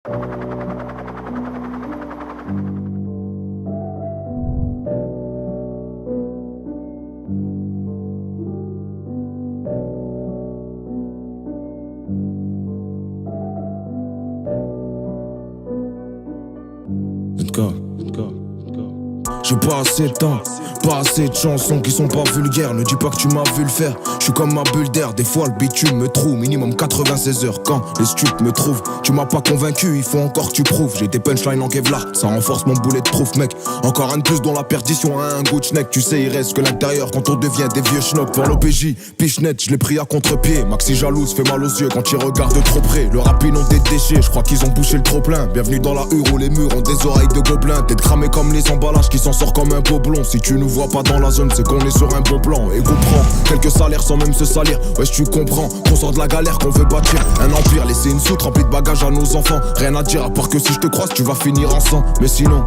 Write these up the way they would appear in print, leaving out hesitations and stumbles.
Let's go. J'ai pas assez de temps, pas assez de chansons qui sont pas vulgaires. Ne dis pas que tu m'as vu le faire. Je suis comme ma bulle d'air, des fois le bitume me trouve. Minimum 96 heures quand les stupes me trouvent. Tu m'as pas convaincu, il faut encore que tu prouves. J'ai des punchlines en Kevlar, ça renforce mon boulet de proof mec. Encore un de plus dans la perdition, un goût de schneck. Tu sais il reste que l'intérieur quand on devient des vieux schnocks. Pour l'OPJ, pichenette, je l'ai pris à contre-pied. Maxi jalouse, fait mal aux yeux quand il regarde de trop près. Le rap ils ont des déchets, je crois qu'ils ont bouché le trop plein. Bienvenue dans la hure où les murs ont des oreilles de gobelins. T'es cramé comme les emballages qui s'en sort comme un beau blond. Si tu nous vois pas dans la zone, c'est qu'on est sur un bon plan. Et comprends, quelques salaires sans même se salir. Wesh tu comprends, qu'on sort de la galère, qu'on veut bâtir un empire. Laisser une soute remplie de bagages à nos enfants. Rien à dire à part que si je te croise tu vas finir ensemble. Mais sinon,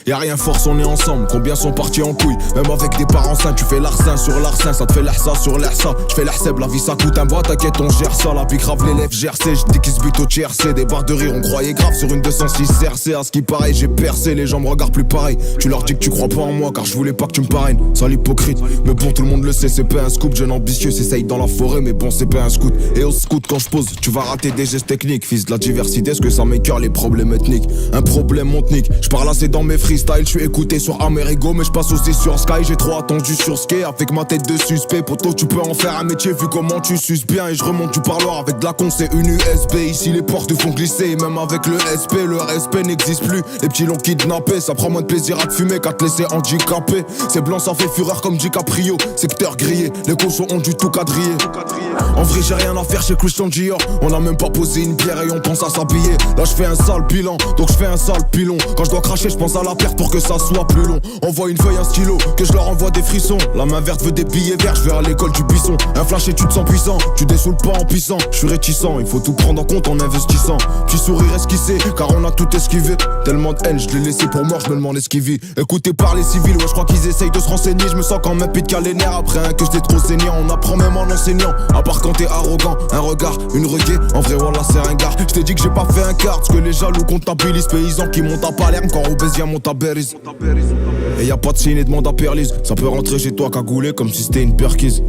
y'a rien force, on est ensemble. Combien sont partis en couille, même avec des parents sains. Tu fais l'arsin sur l'arsin, ça te fait l'ersa sur l'ersa. Je fais l'erseb, la vie ça coûte un bois. T'inquiète on gère ça, la pique grave l'élève GRC. Je dis qu'ils se butent au TRC, des barres de rire. On croyait grave sur une 206 RC. À ce qui paraît j'ai percé, les gens me regardent plus pareil. Tu leur dis que tu crois pas en moi car je voulais pas que tu me parraines. Sale hypocrite, mais bon tout le monde le sait, c'est pas un scoop. Jeune ambitieux, s'essaye dans la forêt, mais bon c'est pas un scout. Et au scout quand je pose, tu vas rater des gestes techniques. Fils de la diversité, est-ce que ça m'écœure les problèmes ethniques? Un problème mon technique, je parle assez dans mes freestyles. Je suis écouté sur Amerigo, mais je passe aussi sur Sky. J'ai trop attendu sur Ski avec ma tête de suspect. Poto tu peux en faire un métier vu comment tu suces bien. Et je remonte du parloir avec de la con, c'est une USB. Ici les portes font glisser, et même avec le SP, le respect n'existe plus. Les petits l'ont kidnappé, ça prend moins de plaisir à te fumer qu'à te laisser handicapé. C'est blanc, ça fait fureur comme DiCaprio. Secteur grillé, les cochons ont du tout quadrillé. En vrai j'ai rien à faire chez Christian Dior. On a même pas posé une bière et on pense à s'habiller. Là je fais un sale bilan, donc je fais un sale pilon. Quand je dois cracher je pense à la perte pour que ça soit plus long. Envoie une feuille, un stylo, que je leur envoie des frissons. La main verte veut des billets verts, je vais à l'école du buisson. Un flash et tu te sens puissant, tu dessoules pas en puissant. Je suis réticent, il faut tout prendre en compte en investissant. Petit sourire esquissé, car on a tout esquivé. Tellement de haine, je l'ai laissé pour mort, je me demande ce qu'il vit. Écoutez par les civils, ouais je crois qu'ils essayent de se renseigner. Je me sens comme un pit les nerfs après un que j'étais trop saignant. On apprend même en enseignant, à part quand t'es arrogant. Un regard, une reguée, en vrai voilà c'est un gars. Je t'ai dit que j'ai pas fait un quart, parce que les jaloux comptabilisent. Paysans qui montent à Palerme quand Robésien monte à Beriz. Et y'a pas de signe et demande à Perlise. Ça peut rentrer chez toi cagoulé comme si c'était une perquise.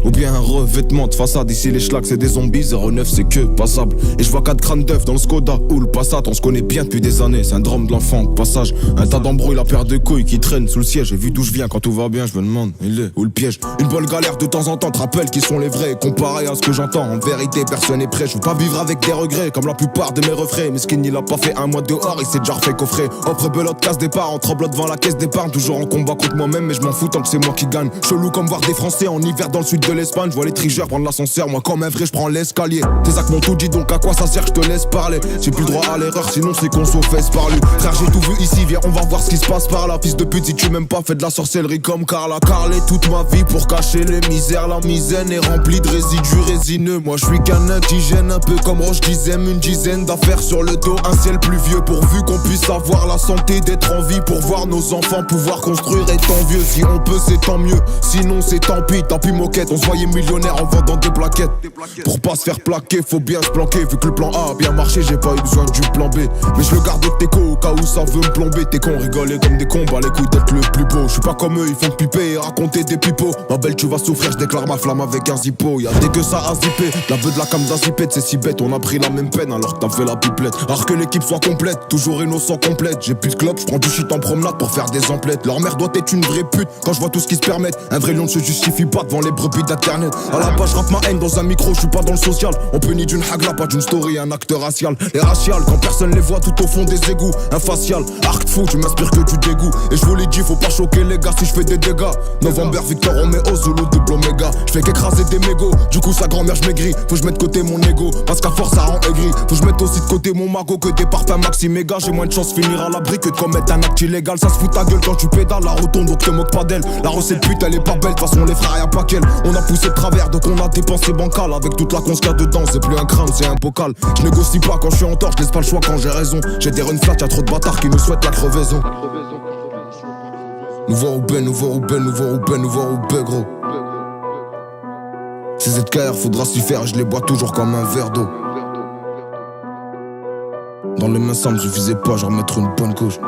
Ou bien un revêtement de façade. Ici les schlags c'est des zombies, 09 c'est que passable. Et je vois 4 crânes d'œufs dans le Skoda ou le Passat. On se connaît bien depuis des années, syndrome de l'enfant de passage. Un tas d'embrouilles, la paire de couilles qui traîne sous le siège. J'ai vu d'où je viens quand tout va bien, je me demande il est où le piège. Une bonne galère de temps en temps te rappelle qui sont les vrais. Comparé à ce que j'entends, en vérité personne n'est prêt. Je veux pas vivre avec des regrets comme la plupart de mes refrains. Mais Skin il a pas fait un mois dehors, il s'est déjà refait coffrer. Offre belote, casse départ, en tremblant devant la caisse d'épargne. Toujours en combat contre moi-même mais je m'en fous tant que c'est moi qui gagne. Chelou comme voir des Français en hiver dans le sud de l'Espagne. Je vois les tricheurs prendre l'ascenseur, moi comme un vrai je prends l'escalier. Tes actes m'ont tout dit donc à quoi ça sert, je te laisse parler. J'ai plus le droit à l'erreur sinon c'est qu'on s'en fesse par lui. Frère j'ai tout vu ici, viens on va voir ce qui se passe par là. Fils de pute si tu m'aimes pas fais de la sorcellerie comme Carla. Carlé toute ma vie pour cacher les misères. La misaine est remplie de résidus résineux. Moi je suis qu'un indigène un peu comme Roche Dizem. Une dizaine d'affaires sur le dos, un ciel pluvieux. Pourvu qu'on puisse avoir la santé d'être en vie. Pour voir nos enfants pouvoir construire étant vieux. Si on peut c'est tant mieux, sinon c'est tant pis moquette. On se voyait millionnaire en vendant des plaquettes. Pour pas se faire plaquer faut bien se planquer. Vu que le plan A a bien marché j'ai pas eu besoin du plan B. Mais je le garde de tes au cas où ça veut me plomber. Tes cons rigoler comme des cons, bah les couilles d'être le plus beau. Je suis pas comme eux, ils font piper et raconter des pipeaux. Ma belle tu vas souffrir, je déclare ma flamme avec un zippo. Y'a dès que ça a zippé, la veuve de la cam d'azipette. C'est si bête, on a pris la même peine alors que t'as fait la pipelette. Alors que l'équipe soit complète, toujours innocent complète. J'ai plus de clope, je prends du shit en promenade pour faire des emplettes. Leur mère doit être une vraie pute quand je vois tout ce qu'ils se permettent. Un vrai lion ne se justifie pas devant les brebis d'internet. À la base je rappe ma haine dans un micro, je suis pas dans le social. On peut ni d'une hagla, pas d'une story, un acte racial. Les raciales, quand personne les voit tout au fond des égouts. Un facial, arc fou, tu m'inspires que du dégoût. Et je vous l'ai dit, faut pas choquer les gars si je fais des dégâts. November, Victor, Romeo, Zulu, double Omega. Je fais qu'écraser des mégots, du coup sa grand-mère je maigris. Faut que je mette de côté mon ego, parce qu'à force ça rend aigri. Faut que je mette aussi de côté mon magot que des parfums maxi méga. J'ai moins de chance de finir à l'abri que de commettre un acte illégal. Ça se fout ta gueule quand tu pédales, la rotonde donc te moque pas d'elle. La recette pute elle est pas belle, de toute façon les frères y'a pas qu'elle. On a poussé de travers donc on a dépensé bancal. Avec toute la conce qu'il y a dedans, c'est plus un crâne, c'est un bocal. Je négocie pas quand je suis en tort, je laisse pas le choix quand j'ai raison. J'ai des run flats, y'a trop de bâtards qui me souhaitent la crevaison. Nouveau Roubaix, gros. Ces ZKR faudra s'y faire, je les bois toujours comme un verre d'eau. Dans les mains ça me suffisait pas, genre mettre une bonne couche.